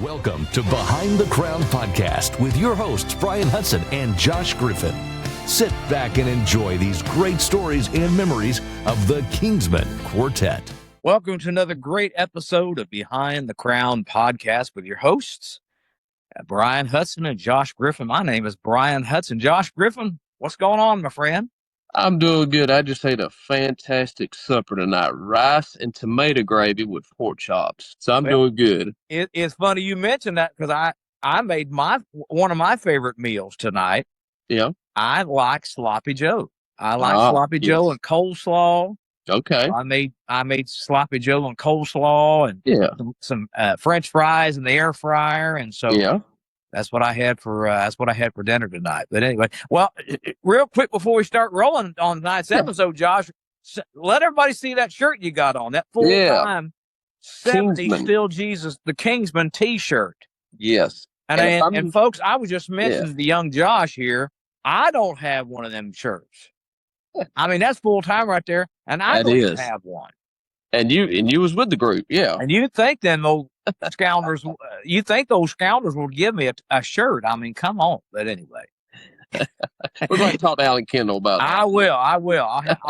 Welcome to Behind the Crown Podcast with your hosts, Bryan Hutson and Josh Griffin. Sit back and enjoy these great stories and memories of the Kingsmen Quartet. Welcome to another great episode of Behind the Crown Podcast with your hosts, Bryan Hutson and Josh Griffin. My name is Bryan Hutson. Josh Griffin, what's going on, my friend? I'm doing good. I just ate a fantastic supper tonight. Rice and tomato gravy with pork chops. So I'm doing good. It's funny you mentioned that because I made one of my favorite meals tonight. Yeah. I like sloppy Joe. I like sloppy Joe and coleslaw. Okay. I made sloppy Joe and coleslaw and some French fries in the air fryer, and so that's what I had for dinner tonight. But anyway, well, real quick before we start rolling on tonight's episode, Josh, let everybody see that shirt you got on, that full-time 70s Kingsman. Still Jesus, the Kingsman T-shirt. Yes. And folks, I was just mentioning to young Josh here, I don't have one of them shirts. I mean, that's full-time right there, and I don't have one. And you was with the group, yeah. And you think then those scoundrels will give me a shirt? I mean, come on. But anyway, we're going to talk to Alan Kendall about that. I will. I'll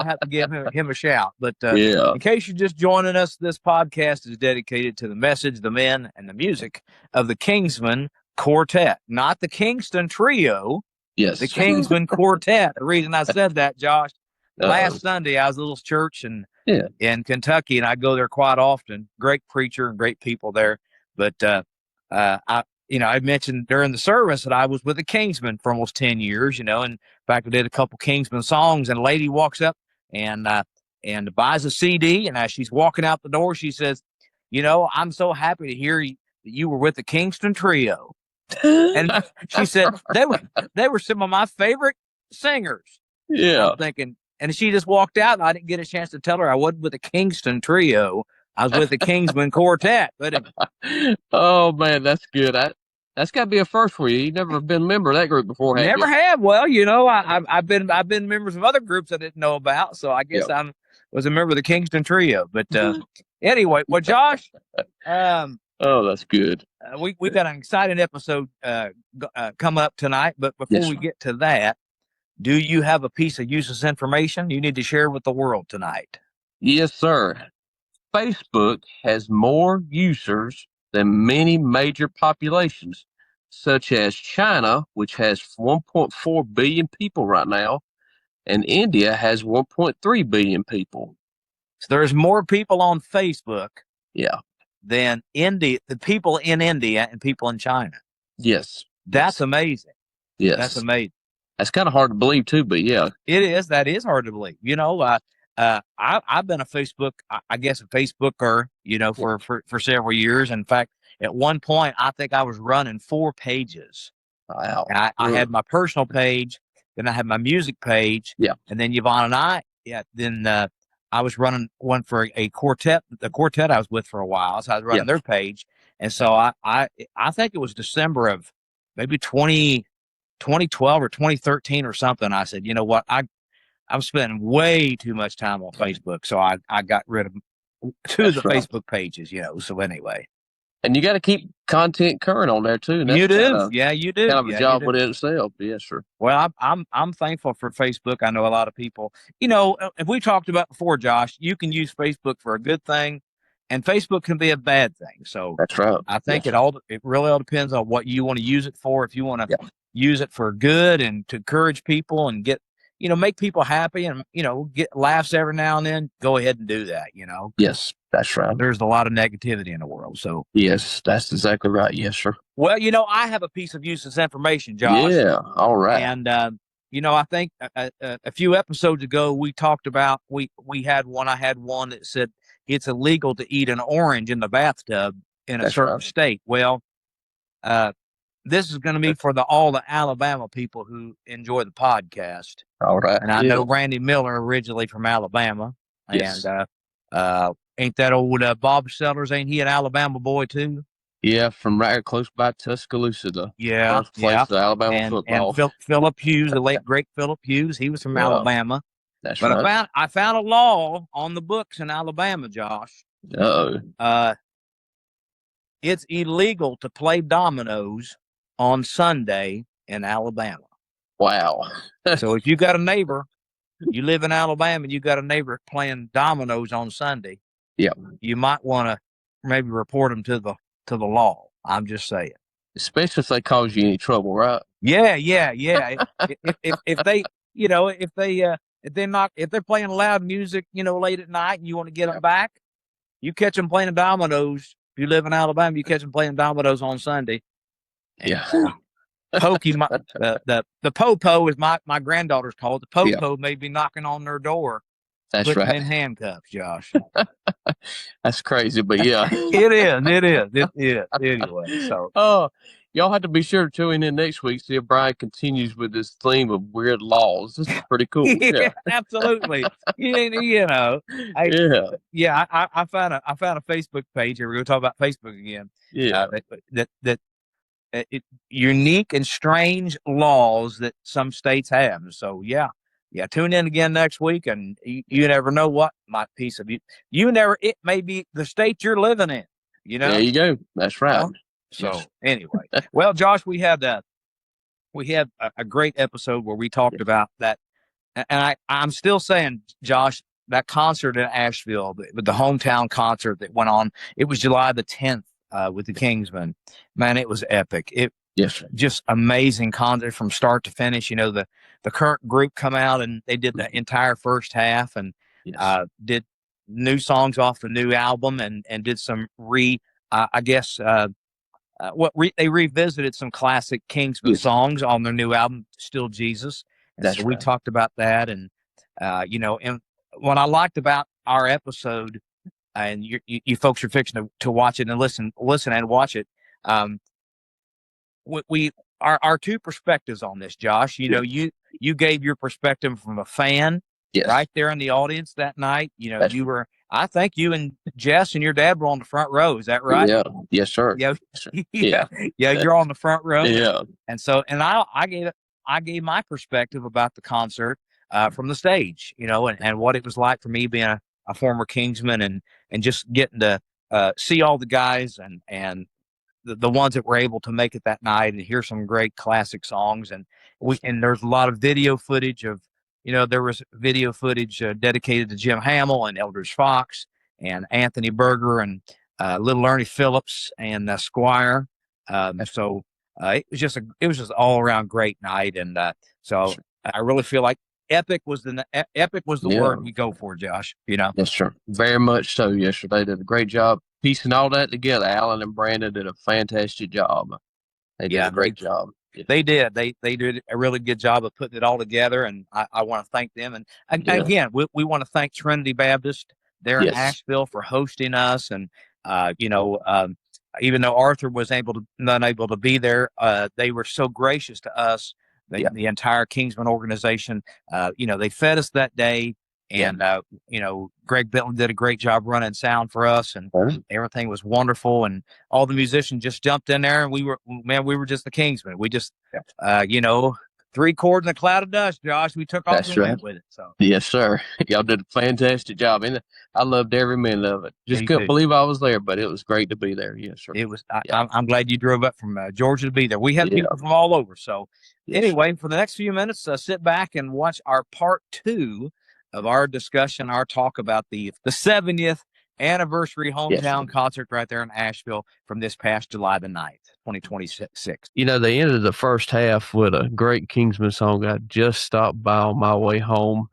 have to give him a shout. But in case you're just joining us, this podcast is dedicated to the message, the men, and the music of the Kingsmen Quartet, not the Kingston Trio. Yes, the Kingsmen Quartet. The reason I said that, Josh, last Sunday I was at a little church in Kentucky, and I go there quite often. Great preacher and great people there. But I mentioned during the service that I was with the Kingsmen for almost 10 years. In fact, I did a couple Kingsmen songs, and a lady walks up and buys a CD, and as she's walking out the door, she says, "I'm so happy to hear that you were with the Kingston Trio." And she said they were some of my favorite singers. Yeah, I'm thinking. And she just walked out, and I didn't get a chance to tell her I wasn't with the Kingston Trio. I was with the Kingsmen Quartet. But oh man, that's good. That's got to be a first for you. You've never been a member of that group before, have you? Never have. Well, I've been members of other groups I didn't know about, so I guess I was a member of the Kingston Trio. But anyway, well, Josh, oh, that's good. We got an exciting episode come up tonight. But before we get to that, do you have a piece of useless information you need to share with the world tonight? Yes, sir. Facebook has more users than many major populations, such as China, which has 1.4 billion people right now, and India has 1.3 billion people. So there's more people on Facebook than the people in India and people in China. Yes. That's amazing. Yes. That's amazing. That's kind of hard to believe too, but yeah. It is. That is hard to believe. I've been a Facebooker, for several years. In fact, at one point, I think I was running 4 pages. Wow. I had my personal page, then I had my music page. Yeah. And then Yvonne and I, then I was running one for a quartet, the quartet I was with for a while. So I was running their page. And so I think it was December of maybe 2012 or 2013 or something. I said, you know what? I'm spending way too much time on Facebook. So I got rid of 2 of the Facebook pages, So anyway. And you got to keep content current on there too. You do. You do. Kind of a job within itself. Yes, sir. Well, I'm thankful for Facebook. I know a lot of people, if we talked about before, Josh, you can use Facebook for a good thing, and Facebook can be a bad thing. So that's right. I think it really all depends on what you want to use it for. If you want to use it for good and to encourage people and get, make people happy and, get laughs every now and then, go ahead and do that, Yes, that's right. There's a lot of negativity in the world. So yes, that's exactly right. Yes, sir. Well, I have a piece of useless information, Josh. Yeah. All right. And, I think a few episodes ago, we talked about, I had one that said it's illegal to eat an orange in the bathtub in a certain state. Well, this is going to be for all the Alabama people who enjoy the podcast. All right. And I know Randy Miller originally from Alabama. Yes. And ain't that old Bob Sellers, ain't he an Alabama boy too? Yeah, from right here close by Tuscaloosa, the birthplace of Alabama football. And Philip Hughes, the late great Philip Hughes, he was from Alabama. That's but right. I found a law on the books in Alabama, Josh. Uh-oh. it's illegal to play dominoes on Sunday in Alabama. Wow. So if you got a neighbor, you live in Alabama and you got a neighbor playing dominoes on Sunday, you might want to maybe report them to the law. I'm just saying. Especially if they cause you any trouble, right? Yeah. If they, if they're playing loud music, late at night, and you want to get them back, you catch them playing dominoes. If you live in Alabama, you catch them playing dominoes on Sunday. Yeah. Pokey, the popo is my granddaughter's called. The popo may be knocking on their door. That's putting right. them in handcuffs, Josh. That's crazy, but yeah. It is. Anyway, so. Y'all have to be sure to tune in next week, see if Brian continues with this theme of weird laws. This is pretty cool. Yeah, absolutely. I found a Facebook page here. We're going to talk about Facebook again. Yeah. Unique and strange laws that some states have. So tune in again next week, and you never know what might piece of it may be the state you're living in. There you go. That's right. So anyway, well, Josh, we had a great episode where we talked about that, and I'm still saying, Josh, that concert in Asheville, the hometown concert that went on, it was July the 10th with the Kingsmen. Man, it was epic. Just amazing concert from start to finish. The current group come out and they did the entire first half and did new songs off the new album and did some they revisited some classic Kingsmen songs on their new album, Still Jesus. And so we talked about that. And, and what I liked about our episode, and you folks are fixing to watch it and listen and watch it. Our two perspectives on this, Josh, you gave your perspective from a fan right there in the audience that night. I think you and Jess and your dad were on the front row. Is that right? Yeah. Yes, sir. Yeah. You're on the front row. Yeah. And so, I gave my perspective about the concert from the stage, and what it was like for me being a former Kingsman and just getting to see all the guys and the ones that were able to make it that night and hear some great classic songs. And there's a lot of video footage of, there was video footage dedicated to Jim Hamill and Eldridge Fox and Anthony Berger and Little Ernie Phillips and Squire. So it was just all around great night. And so I really feel like epic was the word we go for, Josh. Yes, sir. Very much so. Yes, sir. They did a great job piecing all that together. Alan and Brandon did a fantastic job. They did a great job. They did. They did a really good job of putting it all together, and I want to thank them. And again, we want to thank Trinity Baptist there in Asheville for hosting us. And even though Arthur was not able to be there, they were so gracious to us. The entire Kingsman organization, they fed us that day, and Greg Bentley did a great job running sound for us, and everything was wonderful. And all the musicians just jumped in there, and we were just the Kingsmen. We just, 3 chords and a cloud of dust, Josh. We took off and went with it. So yes, sir. Y'all did a fantastic job, and I loved every minute of it. Just couldn't believe I was there, but it was great to be there. Yes, sir. It was. I'm glad you drove up from Georgia to be there. We had people from all over. So anyway, for the next few minutes, sit back and watch our part 2 of our discussion, our talk about the 70th anniversary hometown concert right there in Asheville from this past July the 9th, 2026. They ended the first half with a great Kingsman song. I just stopped by on my way home,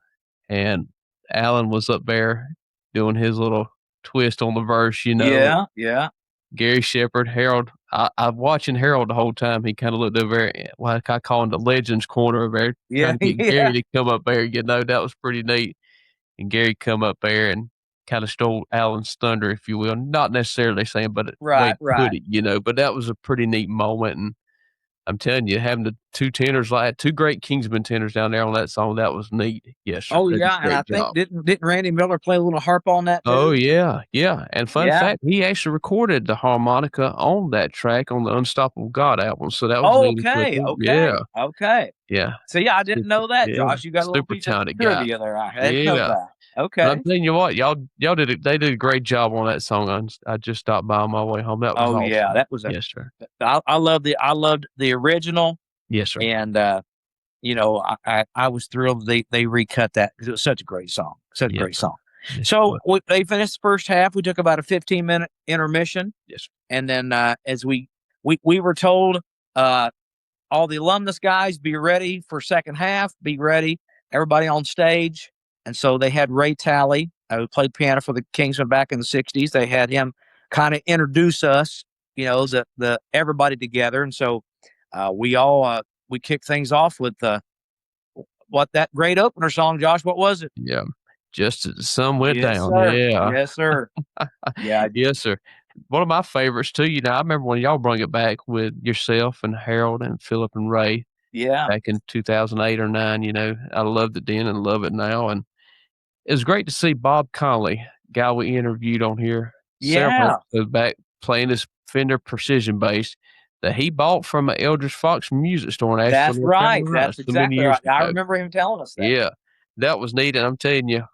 and Alan was up there doing his little twist on the verse, Yeah. Gary Shepard, Harold. I'm watching Harold the whole time. He kind of looked over there, like I call him the Legends corner over there. Yeah. Trying to get Gary to come up there. That was pretty neat. And Gary come up there and kind of stole Alan's thunder, if you will. Not necessarily saying, but right. Put it, but that was a pretty neat moment. And I'm telling you, having the 2 tenors, like 2 great Kingsman tenors down there on that song, that was neat. Yes, sir. Oh, yeah. And I think, didn't Randy Miller play a little harp on that too? Oh, yeah. And fun fact, he actually recorded the harmonica on that track on the Unstoppable God album. So that was okay. Yeah. Yeah. So, I didn't know that, Josh. You got a little super talented guy. there. I didn't know that. But Okay. I'm telling you what, y'all they did a great job on that song. I just stopped by on my way home. That was Oh awesome. yeah, that was Yes, sir. I loved the original, Yes, sir. and I was thrilled they recut that because it was such a great song, such a Yes, great sir. song. Yes, So they finished the first half. We took about a 15-minute intermission, yes, sir. and then as we were told, all the alumnus guys, be ready for second half. Be ready, everybody on stage. And so they had Ray Talley, who played piano for the Kingsmen back in the '60s. They had him kind of introduce us, the everybody together. And so we kicked things off with what that great opener song, Josh. What was it? Yeah. Just as the sun went Yes, down. sir. Yeah. Yes, sir. Yeah. Yes, sir. One of my favorites too, I remember when y'all brought it back with yourself and Harold and Philip and Ray Yeah. back in 2008 or 9, I loved it then and love it now. And it was great to see Bob Conley, guy we interviewed on here several Yeah. episodes back, playing his Fender Precision bass that he bought from an Eldridge Fox music store in Asheville, That's North right. Carolina, That's so many exactly years right. I ago. remember him telling us that. Yeah, that was neat, and I'm telling you,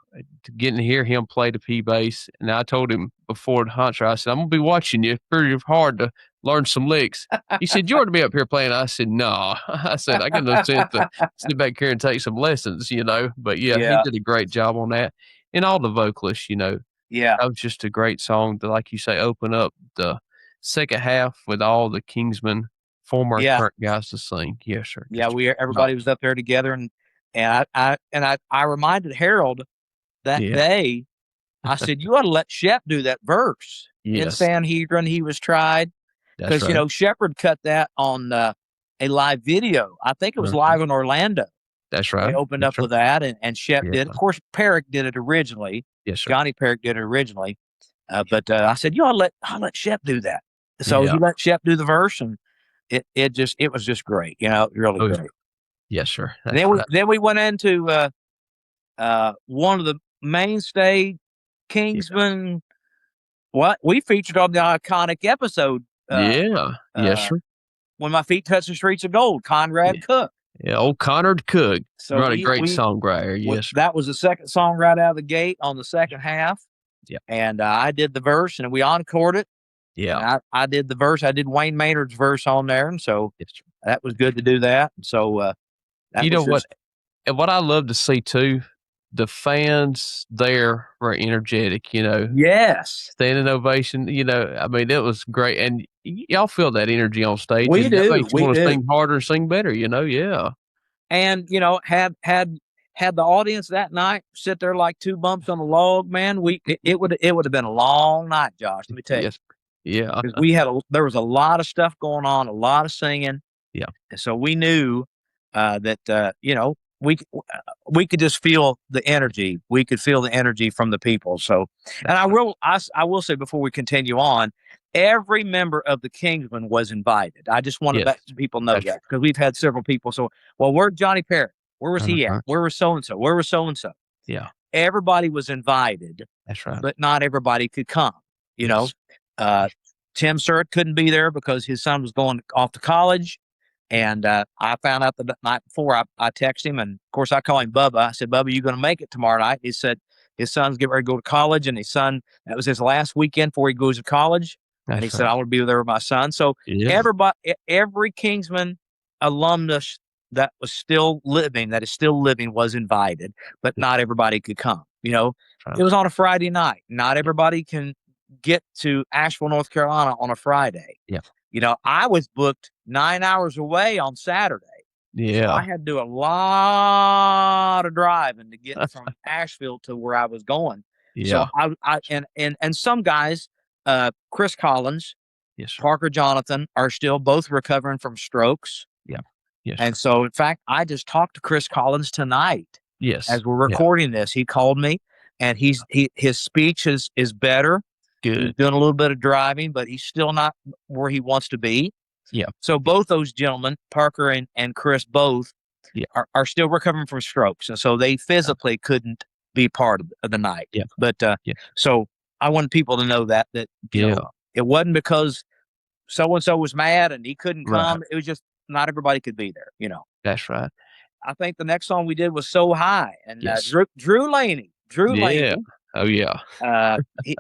getting to hear him play the P bass, and I told him before the concert, I said, "I'm gonna be watching you. It's pretty hard to learn some licks." He said, "You ought to be up here playing." I said, "No." I said, "I got no sense to sit back here and take some lessons." But yeah, he Yeah. did a great job on that, and all the vocalists. Yeah. That was just a great song to, like you say, open up the second half with all the Kingsmen, former and Yeah. current guys to sing. Yes, sir. Yeah, Just everybody was up there together, and I reminded Harold that yeah. day. I said, "You ought to let Shep do that verse in Yes, Sanhedrin. He was tried that's because right. Shepherd cut that on a live video. I think it was Mhm. live in Orlando. That's They right. opened up That's right. with that, and Shep Yeah. did. Of course, Perrick did it originally. Yes, sir. Johnny Perrick did it originally, but I said, "You ought to let Shep do that." So Yeah. he let Shep do the verse, and it was just great. Really Oh, yeah. great. Yes, sir. That's Then right. we went into one of the mainstay Yeah. Kingsman. What we featured on the iconic episode, Yeah. Yes, uh, sir. "When My Feet Touch the Streets of Gold," Yeah. Conrad Cook. Yeah, old Conrad Cook. So What a great songwriter. Yes, sir. that was the second song right out of the gate on the second half. Yeah. And I did the verse, and we encored it. Yeah. And I did the verse. I did Wayne Maynard's verse on there, and so Yes, sir. that was good to do that. And so that You know was what? just And what I love to see too, the fans there were energetic, yes, standing ovation, I mean, it was great. And y'all feel that energy on stage, we and that do, makes you we want to do. sing harder, sing better, yeah. And had the audience that night sit there like two bumps on a log, man, it would have been a long night, Josh. Let me tell you, Yes. Yeah. because there was a lot of stuff going on, a lot of singing, Yeah. and so we knew that we could just feel the energy. We could feel the energy from the people. So, and I will say before we continue on, every member of the Kingsmen was invited. I just want to Yes. let people know That's that because we've had several people. So, well, where's Johnny Perry? Where was he at? uh-huh. Where was so and so? Where was so and so? Yeah. Everybody was invited, That's right. but not everybody could come. Yes. Tim Surratt couldn't be there because his son was going off to college. And I found out the night before. I texted him, and of course I call him Bubba. I said, "Bubba, you going to make it tomorrow night?" He said his son's getting ready to go to college, and that was his last weekend before he goes to college. And he That's said, right. "I want to be there with my son." So Yeah. every Kingsman alumnus that is still living, was invited, but not everybody could come. Right. It was on a Friday night. Not everybody can get to Asheville, North Carolina on a Friday. Yeah. I was booked 9 hours away on Saturday. So I Yeah. had to do a lot of driving to get from Asheville to where I was going. So Yeah. and some guys, Chris Collins, Yes, sir. Parker Jonathan are still both recovering from strokes. Yeah. Yes, And sir. so in fact, I just talked to Chris Collins tonight Yes. as we're Yeah. recording this. He called me, and his speech is better. He's Good. doing a little bit of driving, but he's still not where he wants to be. Yeah. So both those gentlemen, Parker and Chris, both Yeah. are still recovering from strokes, and so they physically couldn't be part of the night. Yeah. But Yeah. so I want people to know that Yeah. it wasn't because so and so was mad and he couldn't Right. come. It was just not everybody could be there. That's right. I think the next song we did was "So High," and Yes. Drew Laney Drew Yeah. Laney. Oh yeah.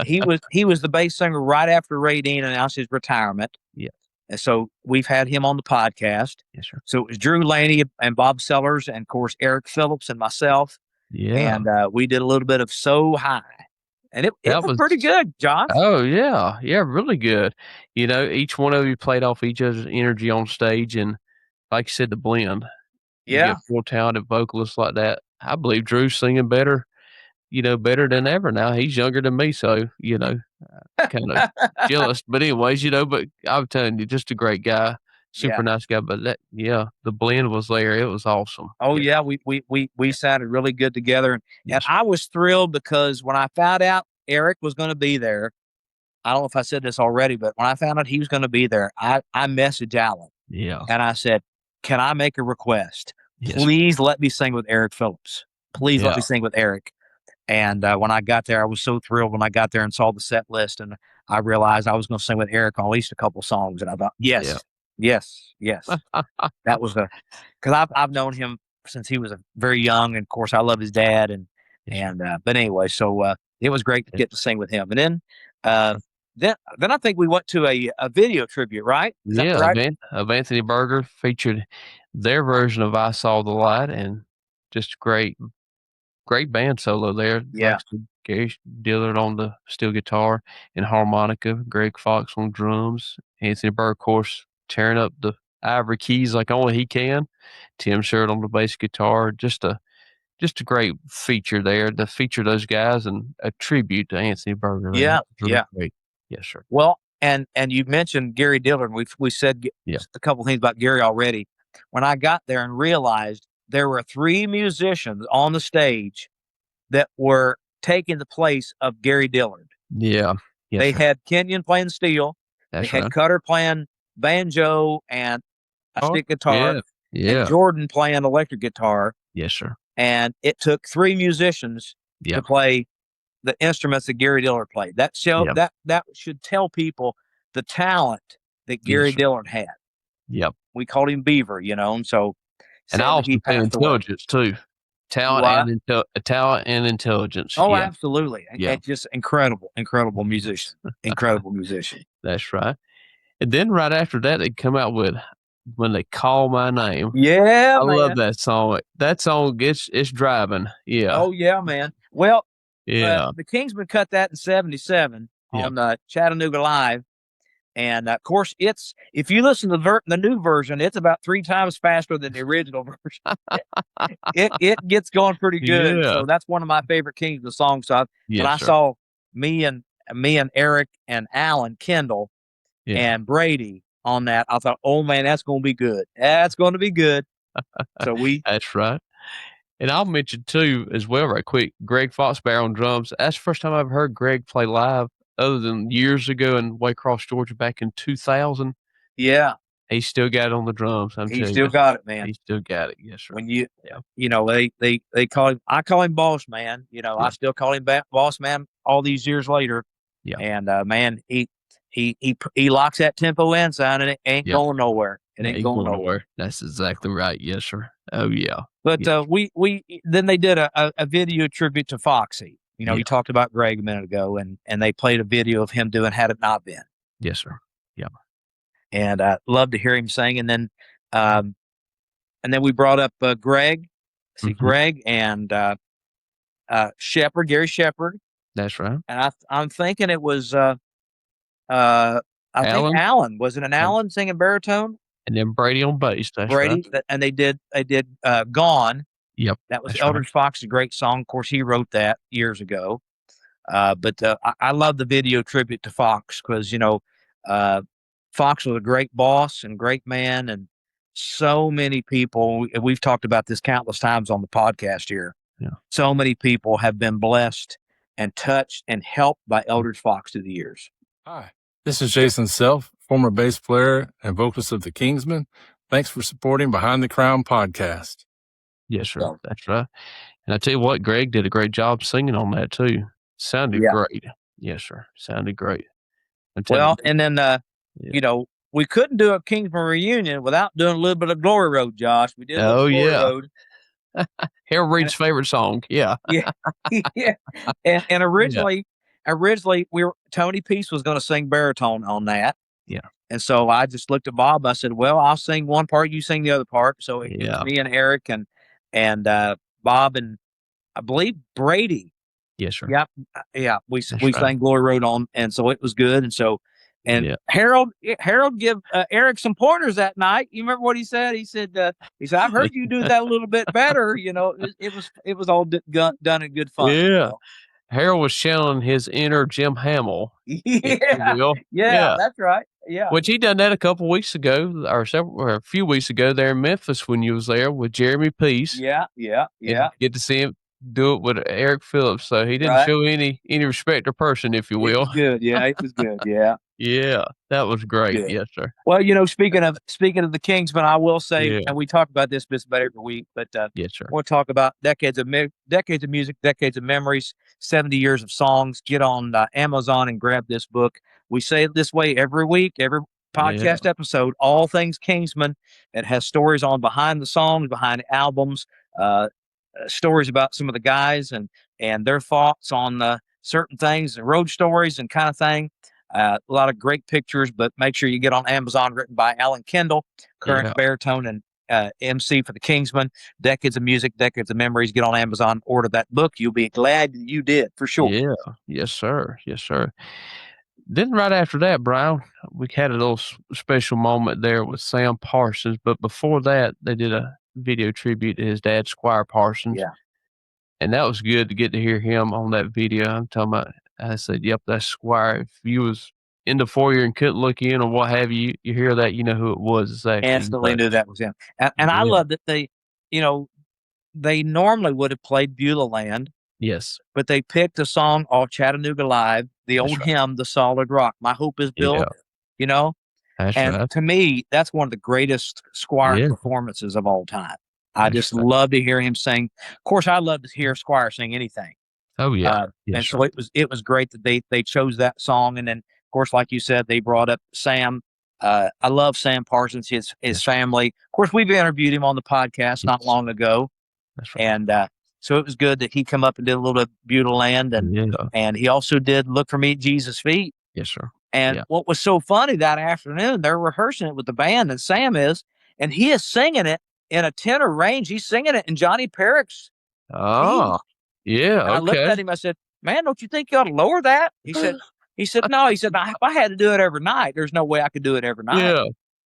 He was the bass singer right after Ray Dean announced his retirement. Yeah. And so we've had him on the podcast. Yes, sir. So it was Drew Laney and Bob Sellers and, of course, Eric Phillips and myself. Yeah. And we did a little bit of So High. And it was pretty good, Josh. Oh, yeah. Yeah, really good. You know, each one of you played off each other's energy on stage. And like you said, the blend. You Yeah. get 4 talented vocalists like that. I believe Drew's singing better, better than ever now. He's younger than me, so, kind of jealous. But anyways, but I'm telling you, just a great guy, super nice guy. But the blend was there. It was awesome. Oh yeah, we sounded really good together, and I was thrilled because when I found out Eric was going to be there, I don't know if I said this already, but when I found out he was going to be there, I messaged Alan. Yeah. And I said, "Can I make a request? Yes. Please let me sing with Eric Phillips. Please let me sing with Eric." And when I got there, I was so thrilled when I got there and saw the set list, and I realized I was going to sing with Eric on at least a couple songs. And I thought, yes. That was because I've known him since he was very young, and of course I love his dad, but anyway, so it was great to get to sing with him. And then I think we went to a video tribute, right? Is that right? Of Anthony Berger featured their version of "I Saw the Light," and just great band solo there. Yeah. Gary Dillard on the steel guitar and harmonica, Greg Fox on drums, Anthony Berger, of course, tearing up the ivory keys like only he can. Tim Sherritt on the bass guitar. Just a great feature there to feature those guys and a tribute to Anthony Berger. Yeah. Really great. Yes, sir. Well, and you mentioned Gary Dillard. We said a couple things about Gary already. When I got there and realized there were 3 musicians on the stage that were taking the place of Gary Dillard. Yeah. Yes, they sir. had Kenyon playing steel. That's they had Cutter playing banjo and a stick guitar. Yeah. And Jordan playing electric guitar. Yes, sir. And it took 3 musicians to play the instruments that Gary Dillard played. That should tell people the talent that Gary Dillard had. Yep. We called him Beaver, and so. And also intelligence too. Talent and intelligence. Oh, absolutely. Yeah. Just incredible musician. Incredible musician. That's right. And then right after that, they come out with "When They Call My Name." Yeah, I love that song. That song it's driving. Yeah. Oh yeah, man. Well, the Kingsmen cut that in '77 on Chattanooga Live. And of course, if you listen to the new version, it's about 3 times faster than the original version. it gets going pretty good. Yeah. So that's one of my favorite Kingsmen songs. So when I saw me and Eric and Alan Kendall and Brady on that, I thought, oh man, that's going to be good. That's going to be good. So that's right. And I'll mention too, as well, right quick, Greg Foxbear on drums. That's the first time I've heard Greg play live, other than years ago in Waycross, Georgia, back in 2000. Yeah. He still got it on the drums. He still got it, man. He still got it. Yes, sir. When they call him, I call him Boss Man. I still call him Boss Man all these years later. Yeah. And man, he locks that tempo in, son, and it ain't going nowhere. It ain't going nowhere. That's exactly right. Yes, sir. Oh yeah. But we then they did a video tribute to Foxy. You talked about Greg a minute ago, and they played a video of him doing "Had It Not Been." Yes, sir. Yeah. And I love to hear him sing. And then we brought up Greg. Greg and Gary Shepherd. That's right. And I'm thinking it was think Alan. Was it an Alan singing baritone? And then Brady on bass. That's Brady, right. And they did "Gone." Yep. That was Eldridge Fox, a great song. Of course, he wrote that years ago. But I love the video tribute to Fox because, Fox was a great boss and great man. And so many people, we've talked about this countless times on the podcast here. Yeah. So many people have been blessed and touched and helped by Eldridge Fox through the years. Hi, this is Jason Self, former bass player and vocalist of the Kingsmen. Thanks for supporting Behind the Crown podcast. Yes, sir. That's right. And I tell you what, Greg did a great job singing on that too. Sounded great. Yes, sir. Sounded great. Well, and then, we couldn't do a Kingsman reunion without doing a little bit of Glory Road, Josh. We did a little Glory Road. Harold Reed's favorite song. Yeah. Yeah. Yeah. And originally Tony Peace was going to sing baritone on that. Yeah. And so I just looked at Bob. I said, well, I'll sing one part, you sing the other part. So it was me and Eric and Bob and I believe Brady. Yes, sir. Yeah. Yeah. We sang Glory Road on. And so it was good. And so, Harold give Eric some pointers that night. You remember what he said? He said, I've heard you do that a little bit better. You know, it was all done in good fun. Yeah. You know? Harold was channeling his inner Jim Hamill. Yeah, that's right. Yeah. Which he done that a couple weeks ago or a few weeks ago there in Memphis when you was there with Jeremy Peace. Yeah. Get to see him do it with Eric Phillips. So he didn't show any respect or person, if you will. It was good. Yeah, it was good. Yeah. Yeah, that was great. Good. Yes, sir. Well, speaking of the Kingsmen, I will say, and we talk about this just about every week, but yes, sir. We'll talk about decades of music, decades of memories, 70 years of songs. Get on Amazon and grab this book. We say it this way every week, every podcast episode, all things Kingsmen. It has stories on behind the songs, behind the albums, stories about some of the guys and their thoughts on certain things, road stories and kind of thing. A lot of great pictures, but make sure you get on Amazon, written by Alan Kendall, current baritone and MC for the Kingsmen. Decades of music, decades of memories. Get on Amazon, order that book. You'll be glad you did, for sure. Yeah. Yes, sir. Yes, sir. Then right after that, Brian, we had a little special moment there with Sam Parsons. But before that, they did a video tribute to his dad, Squire Parsons. Yeah. And that was good to get to hear him on that video. I'm talking about, I said, yep, that's Squire. If you was in the foyer and couldn't look in or what have you, you hear that, you know who it was. Exactly. Instantly knew that was him. And I love that they normally would have played Beulah Land. Yes. But they picked a song off Chattanooga Live, the old hymn, The Solid Rock. My Hope is Built, That's and right. to me, that's one of the greatest Squire performances of all time. I just love to hear him sing. Of course, I love to hear Squire sing anything. Oh, yeah. And so it was great that they chose that song. And then, of course, like you said, they brought up Sam. I love Sam Parsons, his family. Of course, we've interviewed him on the podcast not long ago. That's right. And so it was good that he come up and did a little bit of Beulah Land. And he also did Look for Me at Jesus' Feet. Yes, sir. And what was so funny that afternoon, they're rehearsing it with the band, and Sam is, and he is singing it in a tenor range. He's singing it in Johnny Perrick's key. Yeah, I looked at him, I said, man, don't you think you ought to lower that? He said, no. He said, if I had to do it every night, there's no way I could do it every night. Yeah.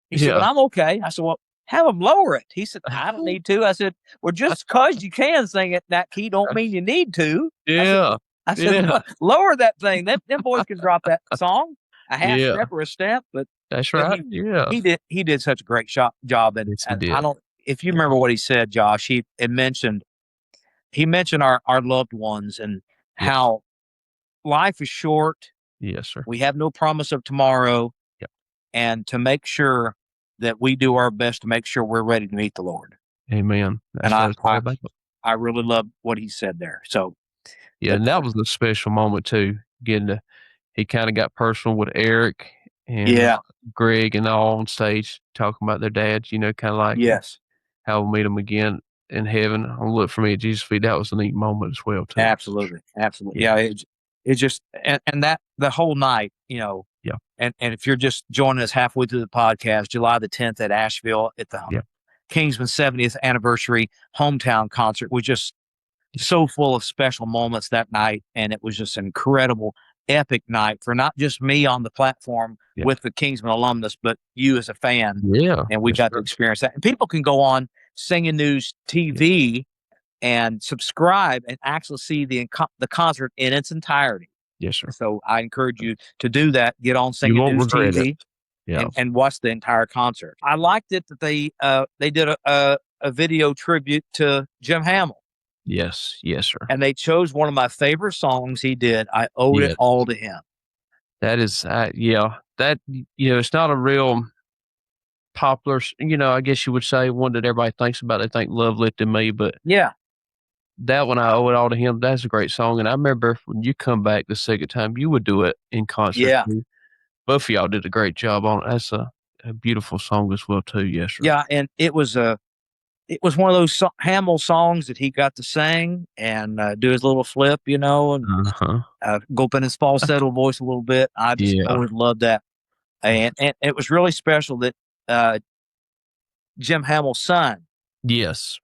He said, but I'm okay. I said, well, have him lower it. He said, I don't need to. I said, well, just because you can sing it that key don't mean you need to. Yeah. I said, lower that thing. Them boys can drop that song, a half step or a step, but that's right. He did such a great job. And I don't, if you remember what he said, Josh, he mentioned our loved ones and how life is short. Yes, sir. We have no promise of tomorrow. Yep. And to make sure that we do our best to make sure we're ready to meet the Lord. Amen. That's I really love what he said there. So and that was a special moment too. He kind of got personal with Eric and Greg and all on stage talking about their dads, kind of like how we'll meet them again in heaven. I'll Look for Me at Jesus' Feet. That was a neat moment as well too. Absolutely. Yeah. It just, and that the whole night, and if you're just joining us halfway through the podcast, July the 10th at Asheville at the Kingsman 70th anniversary hometown concert was just so full of special moments that night. And it was just an incredible, epic night for not just me on the platform with the Kingsman alumnus, but you as a fan. Yeah. And we got to experience that. And people can go on Singing News TV and subscribe and actually see the concert in its entirety. Yes, sir. So I encourage you to do that. Get on Singing News TV and watch the entire concert. I liked it that they did a video tribute to Jim Hamill. Yes, sir. And they chose one of my favorite songs he did. I owed it all to him. That is, it's not a real popular, I guess you would say one that everybody thinks about. They think Love Lifted Me, but that one, I Owe It All to Him. That's a great song. And I remember when you come back the second time, you would do it in concert. Yeah. Both of y'all did a great job on it. That's a beautiful song as well, too. Yes, sir. Yeah. And it was it was one of those Hamill songs that he got to sing and do his little flip, and go up in his falsetto voice a little bit. I just always loved that. And it was really special that Jim Hamill's son, yes,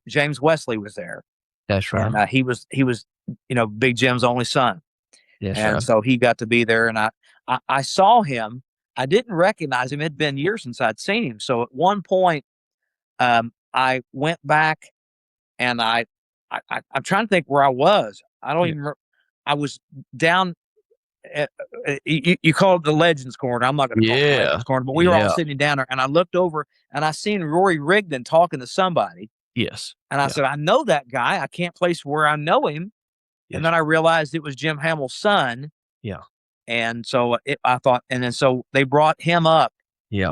James Wesley, was there. That's right. And he was Big Jim's only son. That's and right. so he got to be there. And I saw him. I didn't recognize him. It had been years since I'd seen him. So at one point, I went back and I'm trying to think where I was. I don't even remember. I was down. You call it the Legends Corner. I'm not going to call it the Legends Corner, but we were all sitting down there, and I looked over and I seen Rory Rigdon talking to somebody. Yes. And I said, I know that guy. I can't place where I know him. Yes. And then I realized it was Jim Hamill's son. Yeah. And so I thought, and then so they brought him up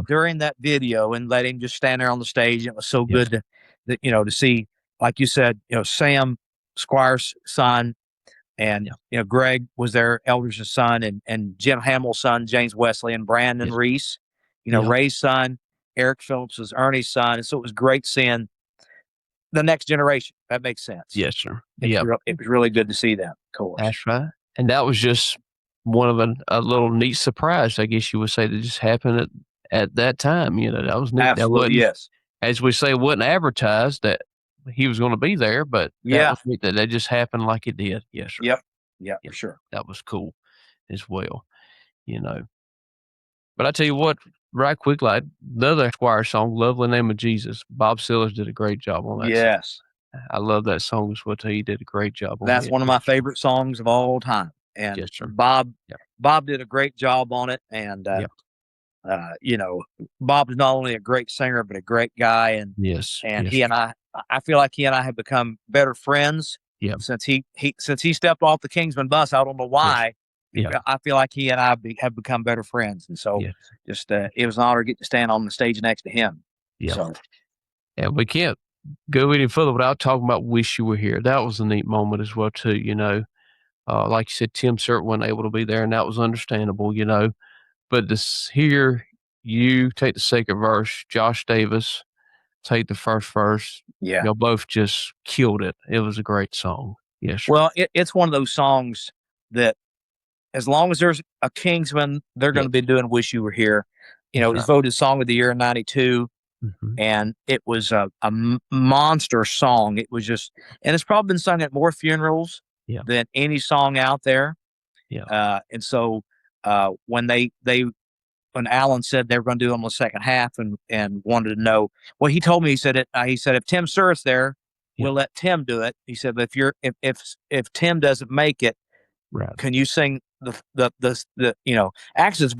during that video and let him just stand there on the stage. It was so good to see, like you said, Sam Squire's son, and Greg was their Eldridge's son, and Jim Hamill's son, James Wesley, and Brandon Reese, Ray's son, Eric Phillips was Ernie's son. And so it was great seeing the next generation. That makes sense. Yes, sir. It was really good to see that, of course. That's right. And that was just one of a little neat surprise, I guess you would say, that just happened at that time. That was neat. Absolutely, yes. As we say, it wasn't advertised that he was going to be there, but that was neat that just happened like it did. Yes, sir. Yep. Yeah, for sure. That was cool as well, But I tell you what, right quick, like another Squire song, Lovely Name of Jesus. Bob Sellers did a great job on that. Yes. Song. I love that song as well, too. He did a great job on That's one of my favorite songs of all time. And yes, sir. Bob did a great job on it. And, Bob is not only a great singer, but a great guy. And he and I feel like he and I have become better friends. Yeah. Since he stepped off the Kingsman bus. I don't know why. Yes. Yeah. I feel like he and I have become better friends. And so just it was an honor to get to stand on the stage next to him. Yeah. So. And we can't go any further without talking about Wish You Were Here. That was a neat moment as well, too, Like you said, Tim Cert wasn't able to be there, and that was understandable, But to hear you take the second verse, Josh Davis take the first verse, y'all both just killed it. It was a great song. Yes. Sir. Well, it's one of those songs that as long as there's a Kingsman, they're going to be doing Wish You Were Here. It was voted Song of the Year in 92. Mm-hmm. And it was a monster song. It was just, and it's probably been sung at more funerals than any song out there. Yeah. And so when when Alan said they were going to do it on the second half and wanted to know, well, he told me, he said if Tim Surratt's there, we'll let Tim do it. He said, but if Tim doesn't make it, can you sing actually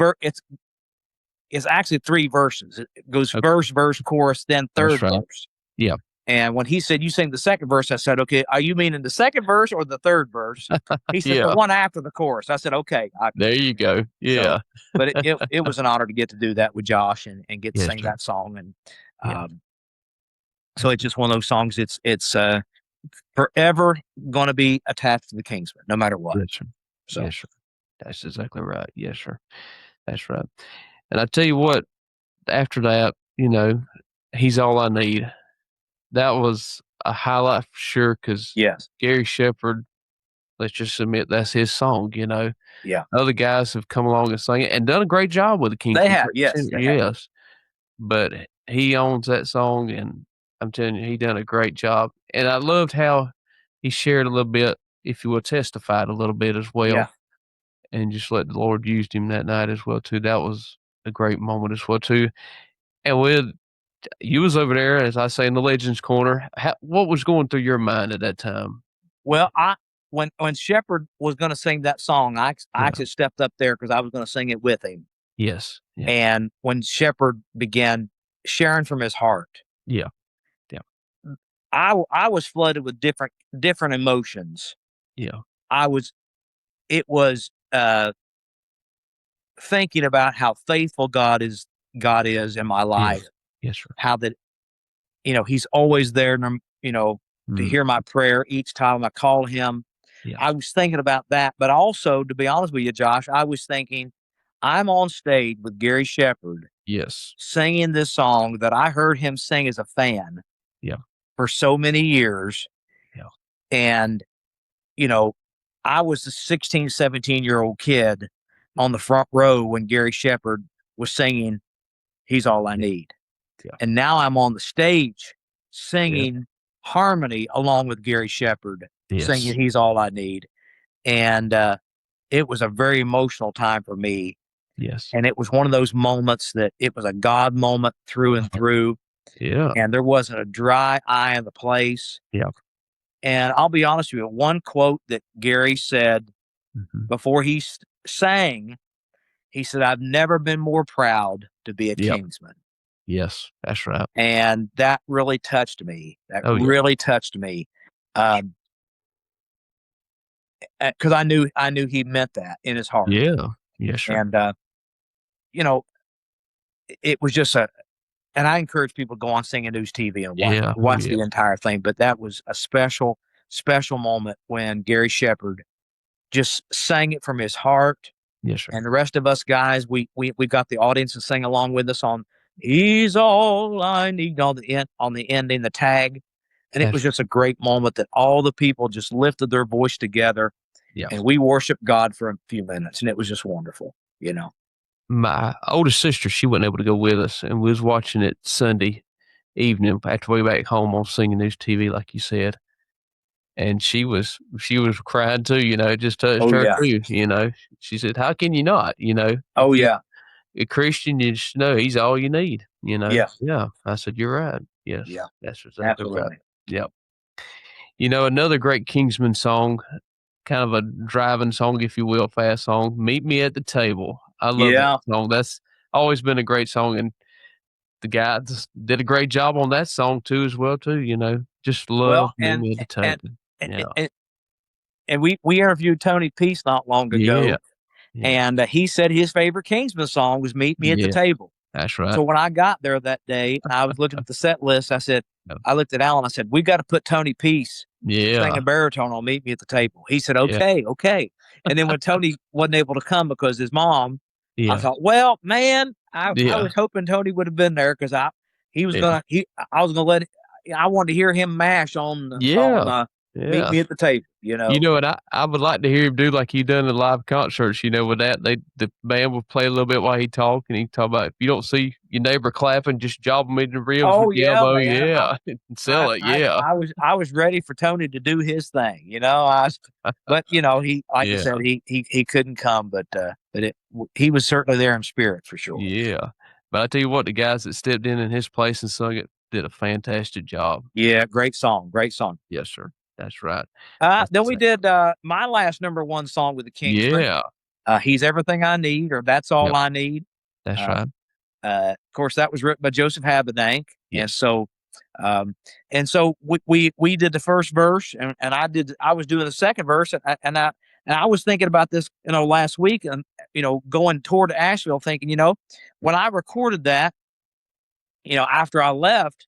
it's actually three verses. It goes verse, chorus, then third verse. Yeah. And when he said, you sing the second verse, I said, okay, are you meaning the second verse or the third verse? He said, the one after the chorus. I said, okay. There you go. Yeah. So, but it was an honor to get to do that with Josh and get to sing that song. And so it's just one of those songs. It's forever going to be attached to the Kingsmen, no matter what. Yes, sir. So. Yes, sir. That's exactly right. Yes, sir. That's right. And I tell you what, after that, He's All I Need. That was a highlight for sure because Gary Shepherd, let's just admit that's his song, Yeah. Other guys have come along and sang it and done a great job with the Kingsmen. They have, yes. Yes. But he owns that song, and I'm telling you, he done a great job. And I loved how he shared a little bit, if you will, testified a little bit as well. Yeah. And just let the Lord use him that night as well, too. That was a great moment as well, too. And you was over there, as I say, in the Legends Corner. What was going through your mind at that time? Well, when Shepherd was going to sing that song, I actually stepped up there because I was going to sing it with him. Yes. Yeah. And when Shepherd began sharing from his heart, I was flooded with different emotions. Yeah, it was thinking about how faithful God is in my life. Yes, sir. How that, he's always there, to hear my prayer each time I call him. Yeah. I was thinking about that, but also, to be honest with you, Josh, I was thinking, I'm on stage with Gary Shepherd. Yes. Singing this song that I heard him sing as a fan. for so many years. Yeah. And, I was a 16, 17-year-old kid on the front row when Gary Shepherd was singing He's All I Need. Yeah. And now I'm on the stage singing harmony along with Gary Shepherd, singing He's All I Need. And it was a very emotional time for me. Yes. And it was one of those moments that it was a God moment through and through. Yeah. And there wasn't a dry eye in the place. Yeah. And I'll be honest with you, one quote that Gary said before he sang, he said, "I've never been more proud to be a Kingsman." Yes, that's right. And that really touched me. Touched me. Because I knew he meant that in his heart. Yeah. Yes, sir. And, it was just and I encourage people to go on Singing News TV and watch the entire thing. But that was a special, special moment when Gary Shepherd just sang it from his heart. Yes, sir. And the rest of us guys, we got the audience to sing along with us on He's All I Need on the ending, the tag. And it was just a great moment that all the people just lifted their voice together. Yeah. And we worshiped God for a few minutes. And it was just wonderful, My oldest sister, she wasn't able to go with us, and we was watching it Sunday evening after we got back home on Singing News TV, like you said. And she was crying too, it just touched her too, She said, "How can you not, Oh, yeah. A Christian, you just know He's all you need, Yeah. Yeah. I said, "You're right." Yes. Yeah. That's exactly Absolutely. right. Yep. Another great Kingsman song, kind of a driving song, if you will, fast song, "Meet Me at the Table." I love that song. That's always been a great song, and the guys did a great job on that song too, as well, too. Just love "Meet Me at the Table." And we interviewed Tony Peace not long ago, Yeah. and he said his favorite Kingsman song was "Meet Me at the Table." That's right. So when I got there that day and I was looking at the set list, I looked at Alan. I said, "We got to put Tony Peace singing baritone on Meet Me at the Table." He said, "Okay, okay." And then when Tony wasn't able to come because his mom, I thought, well, man, I was hoping Tony would have been there because I wanted to hear him mash on Meet Me at the Table. And I would like to hear him do like he done in live concerts. With that, the band would play a little bit while he talked, and he talk about, if you don't see your neighbor clapping, just job him in the ribs with the elbow, and sell it. I was ready for Tony to do his thing, but he, like you said, he couldn't come, but he was certainly there in spirit for sure. Yeah, but I tell you what, the guys that stepped in his place and sung it did a fantastic job. Yeah, great song. Yes, sir. That's right. Then we did my last number one song with the Kingsmen. Yeah. He's Everything I Need, or That's All I Need. That's right. Of course, that was written by Joseph Habedank. Yes. And so we did the first verse, and I was doing the second verse, and I was thinking about this, last week, and going toward Asheville, thinking, when I recorded that, after I left,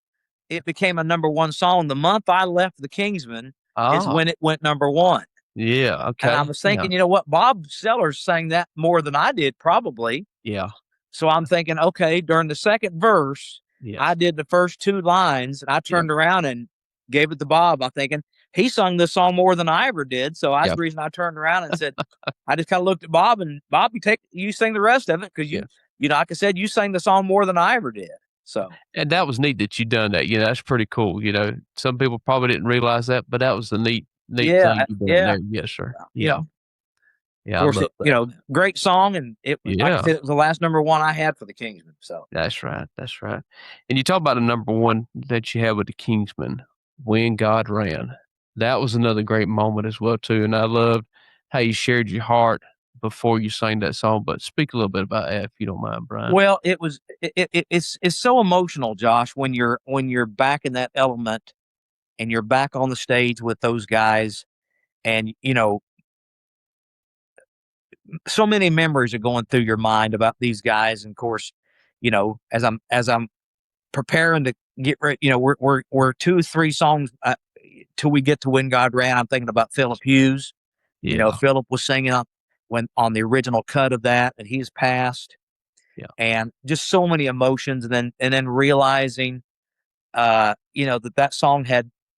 it became a number one song. The month I left the Kingsmen is when it went number one. Yeah. Okay. And I was thinking, what? Bob Sellers sang that more than I did, probably. Yeah. So I'm thinking, okay, during the second verse, I did the first two lines, and I turned around and gave it to Bob. I'm thinking, he sung this song more than I ever did. So that's the reason I turned around and said, I just kind of looked at Bob, and Bob, you sing the rest of it, because like I said, you sang the song more than I ever did. So, and that was neat that you done that. That's pretty cool. Some people probably didn't realize that, but that was the neat thing you done there. Yes, sir. Yeah. Of course, great song, and like I said, it was the last number one I had for the Kingsmen. So that's right. That's right. And you talk about a number one that you had with the Kingsmen, "When God Ran." That was another great moment as well too. And I loved how you shared your heart before you sang that song. But speak a little bit about that, if you don't mind, Brian. Well, it's so emotional, Josh, when you're back in that element and you're back on the stage with those guys, and so many memories are going through your mind about these guys. And of course, as I'm preparing to get ready, we're 2-3 songs till we get to When God Ran. I'm thinking about Philip Hughes. Philip was singing on the original cut of that, and he's passed. Yeah. And just so many emotions, and then realizing, that song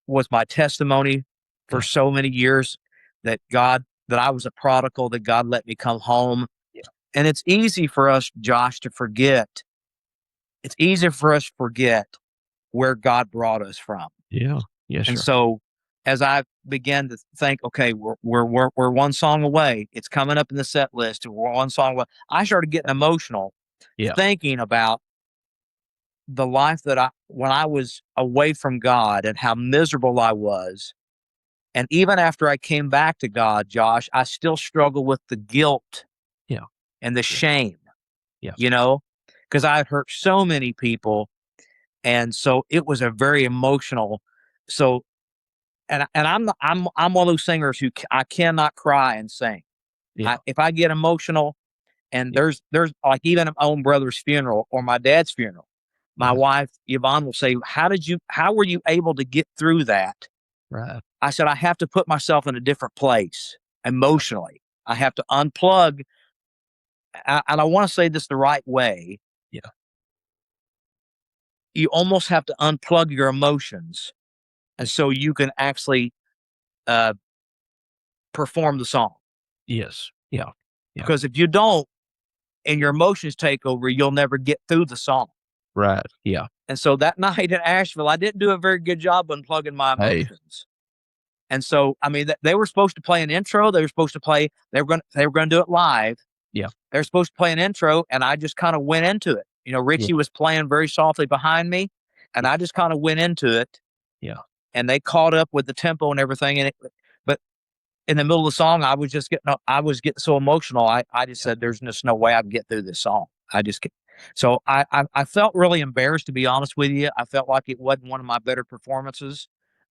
was my testimony for so many years, that I was a prodigal, that God let me come home. Yeah. And it's easy for us, Josh, to forget. It's easy for us to forget where God brought us from. Yeah. Yes, and sir. so as I began to think, okay, we're one song away. It's coming up in the set list. We're one song away. I started getting emotional thinking about the life that when I was away from God and how miserable I was. And even after I came back to God, Josh, I still struggle with the guilt and the shame, because I had hurt so many people. And so it was a very emotional. So, and I'm one of those singers who I cannot cry and sing. Yeah. If I get emotional, and there's like even at my own brother's funeral or my dad's funeral, my wife Yvonne will say, how were you able to get through that? Right. I said, I have to put myself in a different place emotionally. I have to unplug. And I want to say this the right way. Yeah. You almost have to unplug your emotions. And so you can actually perform the song. Yes. Yeah. Because if you don't, and your emotions take over, you'll never get through the song. Right. Yeah. And so that night in Asheville, I didn't do a very good job unplugging my emotions. And so, I mean, they were supposed to play an intro. They were supposed to play. They were going to do it live. Yeah. They were supposed to play an intro, and I just kind of went into it. Richie was playing very softly behind me, and I just kind of went into it. Yeah. And they caught up with the tempo and everything. But in the middle of the song, I was getting so emotional. I just said, "There's just no way I can get through this song." So I felt really embarrassed, to be honest with you. I felt like it wasn't one of my better performances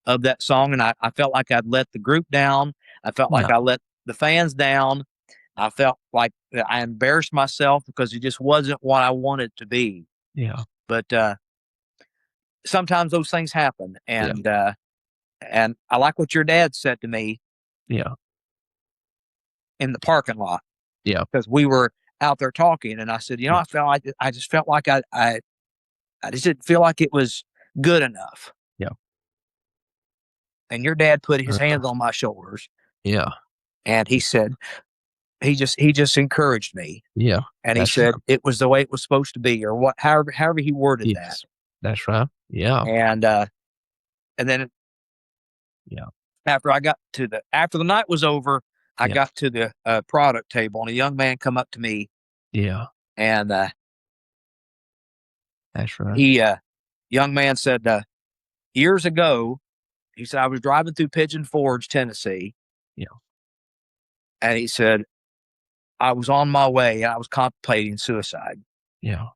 of that song, and I felt like I'd let the group down. I felt like I let the fans down. I felt like I embarrassed myself because it just wasn't what I wanted to be. Yeah. But sometimes those things happen, and I like what your dad said to me. Yeah. In the parking lot. Yeah. Because we were out there talking, and I said, I just felt like I just didn't feel like it was good enough. Yeah. And your dad put his hands on my shoulders. Yeah. And he said, he just encouraged me. Yeah. And he said it was the way it was supposed to be, or however he worded that. That's right. Yeah. And then after the night was over, I got to the product table, and a young man come up to me. Yeah. And that's right. He young man said, years ago, he said, I was driving through Pigeon Forge, Tennessee. Yeah. And he said, I was on my way and I was contemplating suicide. Yeah.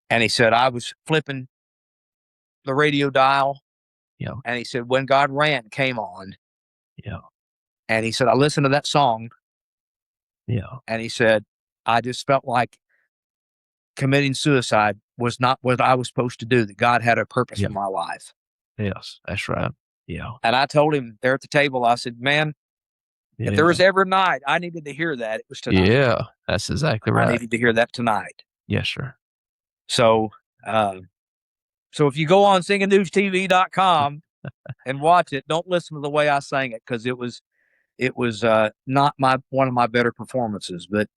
And he said, I was flipping the radio dial. Yeah. And he said, When God Rant came on. Yeah. And he said, I listened to that song. Yeah. And he said, I just felt like committing suicide was not what I was supposed to do, that God had a purpose in my life. Yes, that's right. Yeah. And I told him there at the table, I said, man, if there was ever a night I needed to hear that, it was tonight. Yeah, that's exactly right. I needed to hear that tonight. Yes, sir. So, so if you go on singingnewstv.com and watch it, don't listen to the way I sang it, because it was not one of my better performances. But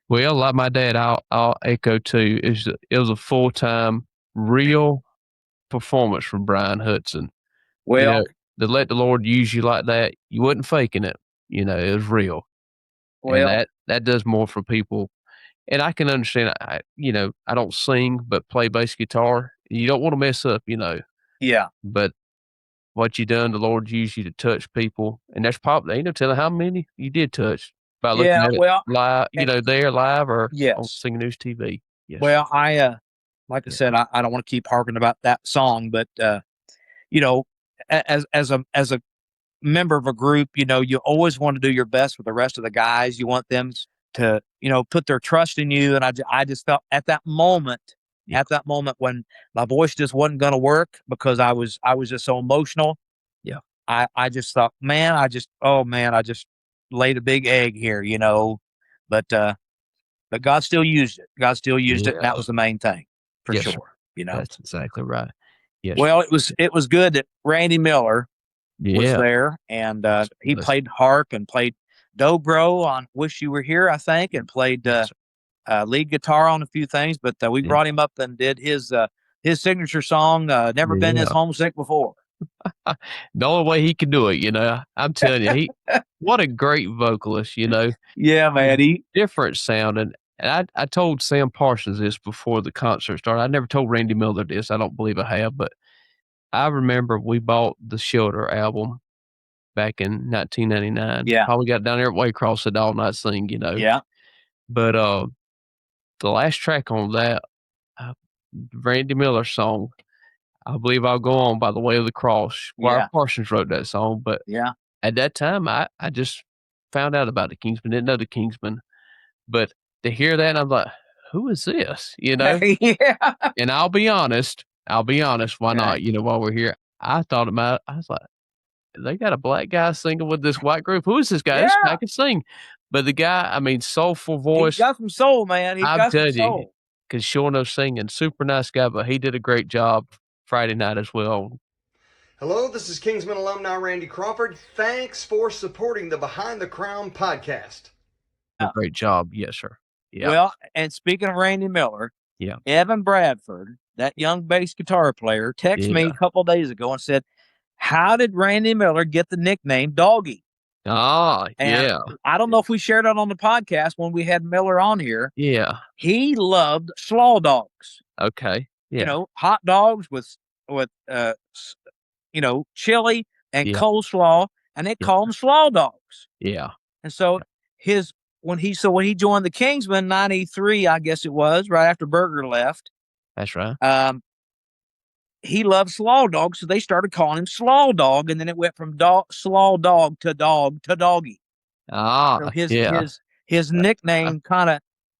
well, like my dad, I'll echo too. It was a full-time, real performance from Bryan Hutson. Well, to let the Lord use you like that, you wasn't faking it. It was real. Well, and that does more for people. And I can understand. I don't sing, but play bass guitar. You don't want to mess up, Yeah. But what you done, the Lord used you to touch people, and that's probably ain't no telling how many you did touch by looking at it live, there live or on Singing News TV. Yes. Well, I said, I don't want to keep harping about that song, but as a member of a group, you always want to do your best with the rest of the guys. You want them to, put their trust in you. And I just felt at that moment when my voice just wasn't going to work because I was just so emotional. Yeah. I just thought, I just laid a big egg here, but God still used it. God still used it. And that was the main thing for sure. That's exactly right. Yes. Well, it was good that Randy Miller was Yeah. there, and Yes, he yes. played harp and played dobro on "Wish You Were Here," I think, and played Yes, lead guitar on a few things. But we yeah. brought him up and did his signature song, "Never Been This Yeah. Homesick Before." The only way he could do it, I'm telling you, what a great vocalist, Yeah, man. different sound. And I told Sam Parsons this before the concert started. I never told Randy Miller this. I don't believe I have, but I remember we bought the Shelter album back in 1999. Yeah. Probably got down there at Waycross at All Night Sing, Yeah. But the last track on that, uh, Randy Miller song, I believe I'll Go On by the Way of the Cross. Squire Yeah. Parsons wrote that song, but Yeah. at that time, I just found out about the Kingsmen, didn't know the Kingsmen, but to hear that, I'm like, "Who is this?" Yeah. And I'll be honest, why not? Right. While we're here, I thought about it, I was like, "They got a black guy singing with this white group. Who is this guy? This guy Yeah. can sing." But the guy, I mean, soulful He's voice, got some soul, man. He's I'm got some telling you, soul. could sure enough sing, and super nice guy, but he did a great job Friday night as well. Hello, this is Kingsman alumni Randy Crawford. Thanks for supporting the Behind the Crown podcast. A great job. Yes, sir. Yeah. Well, and speaking of Randy Miller, Yeah. Evan Bradford, that young bass guitar player, texted me a couple of days ago and said, "How did Randy Miller get the nickname Doggy?" And yeah. I don't know if we shared it on the podcast when we had Miller on here. Yeah. He loved slaw dogs. Okay. Yeah. Hot dogs with chili and coleslaw, and they call them slaw dogs. Yeah. And so when he joined the Kingsmen in 93, I guess it was, right after Berger left. That's right. He loved slaw dogs, so they started calling him Slaw Dog, and then it went from slaw dog to doggy. So his nickname kind of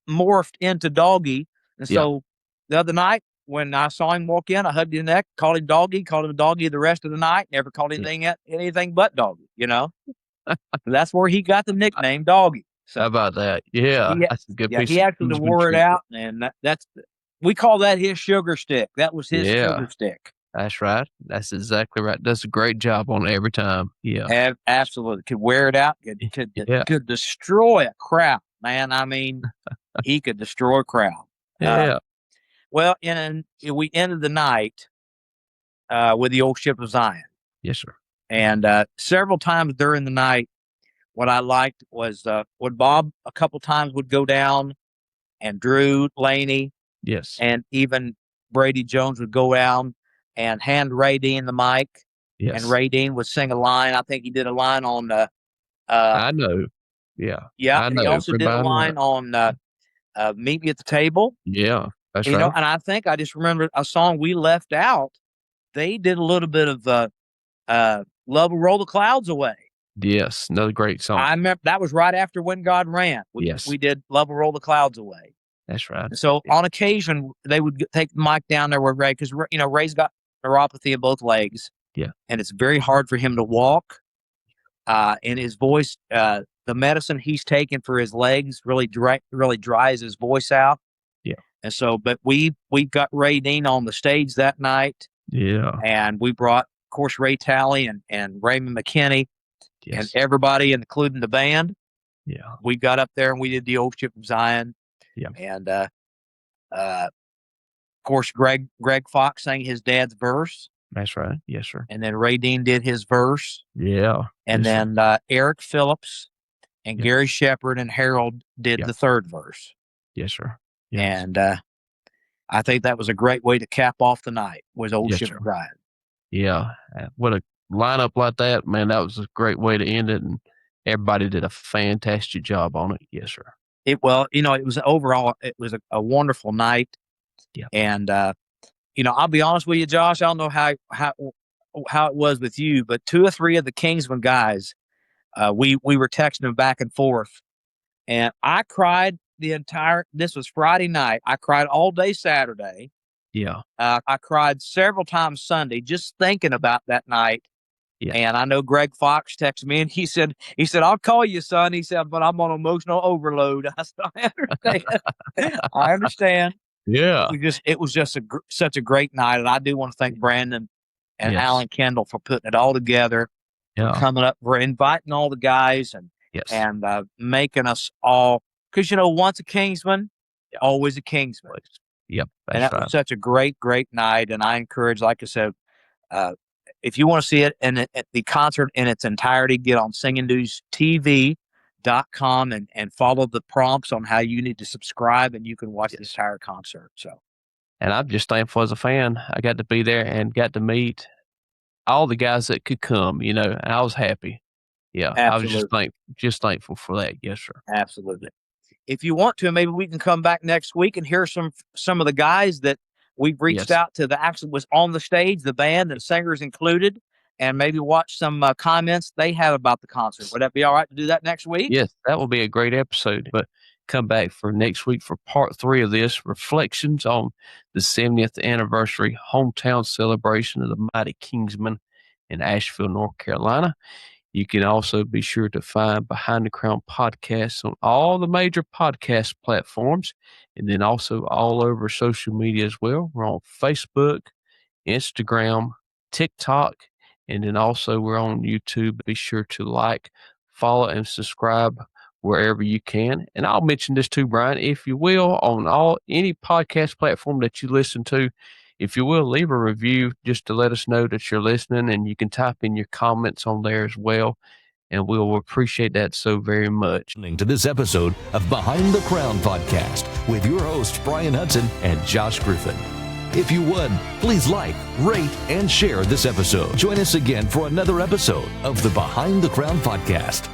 morphed into Doggy. And so the other night when I saw him walk in, I hugged his neck, called him Doggy the rest of the night, never called anything but Doggy, That's where he got the nickname Doggy. So how about that? Yeah. That's a good piece he of actually Kingsman wore it trivia. out, and we call that his sugar stick. That was his sugar stick. That's right. That's exactly right. Does a great job on it every time. Yeah. Absolutely. Could wear it out. Could destroy a crowd, man. I mean, he could destroy a crowd. Yeah. Well, and we ended the night with the Old Ship of Zion. Yes, sir. And several times during the night, what I liked was when Bob a couple times would go down, and Drew Laney, yes, and even Brady Jones would go down and hand Ray Dean the mic. Yes. And Ray Dean would sing a line. I think he did a line on I know. Yeah. Yeah. I know. He also did a line on Meet Me at the Table. Yeah. That's right. And I think I just remember a song we left out. They did a little bit of Love Will Roll the Clouds Away. Yes. Another great song. I remember that was right after When God Ran. We did Love Will Roll the Clouds Away. That's right. So on occasion, they would take the mic down there with Ray because, Ray's got neuropathy in both legs. Yeah. And it's very hard for him to walk. And his voice, the medicine he's taking for his legs really dries his voice out. Yeah. And so, but we got Ray Dean on the stage that night. Yeah. And we brought, of course, Ray Talley and Raymond McKinney and everybody, including the band. Yeah. We got up there and we did the Old Ship of Zion. Yeah. And, of course, Greg Fox sang his dad's verse. That's right. Yes, sir. And then Ray Dean did his verse. Yeah. And then Eric Phillips and Gary Shepard and Harold did the third verse. Yes, sir. Yes. And I think that was a great way to cap off the night, was Old Ship of Zion. Yeah. What a lineup like that, man, that was a great way to end it. And everybody did a fantastic job on it. Yes, sir. It was overall, it was a wonderful night. Yeah. And, I'll be honest with you, Josh, I don't know how it was with you, but 2 or 3 of the Kingsman guys, we were texting them back and forth, and I cried this was Friday night. I cried all day Saturday. Yeah. I cried several times Sunday just thinking about that night. Yeah. And I know Greg Fox texted me and he said, "I'll call you, son." He said, "But I'm on emotional overload." I said, "I understand." I understand. Yeah. It was just such a great night. And I do want to thank Brandon and Alan Kendall for putting it all together, for coming up, for inviting all the guys and making us all, because, once a Kingsman, always a Kingsman. Yep. And that was such a great night. And I encourage, like I said, if you want to see it and the concert in its entirety, get on singingnewstv.com and follow the prompts on how you need to subscribe, and you can watch the entire concert. So, and I'm just thankful as a fan. I got to be there and got to meet all the guys that could come, and I was happy. Yeah, absolutely. I was just thankful for that. Yes, sir. Absolutely. If you want to, maybe we can come back next week and hear some of the guys that we've reached out to that actually was on the stage, the band and singers included, and maybe watch some comments they have about the concert. Would that be all right to do that next week? Yes, that will be a great episode. But come back for next week for part 3 of this, reflections on the 70th anniversary hometown celebration of the mighty Kingsmen in Asheville, North Carolina. You can also be sure to find Behind the Crown podcasts on all the major podcast platforms, and then also all over social media as well. We're on Facebook, Instagram, TikTok, and then also we're on YouTube. Be sure to like, follow, and subscribe wherever you can. And I'll mention this too, Brian, if you will, on any podcast platform that you listen to, if you will, leave a review just to let us know that you're listening, and you can type in your comments on there as well, and we'll appreciate that so very much. Listening to this episode of Behind the Crown podcast with your hosts, Bryan Hutson and Josh Griffin. If you would, please like, rate, and share this episode. Join us again for another episode of the Behind the Crown podcast.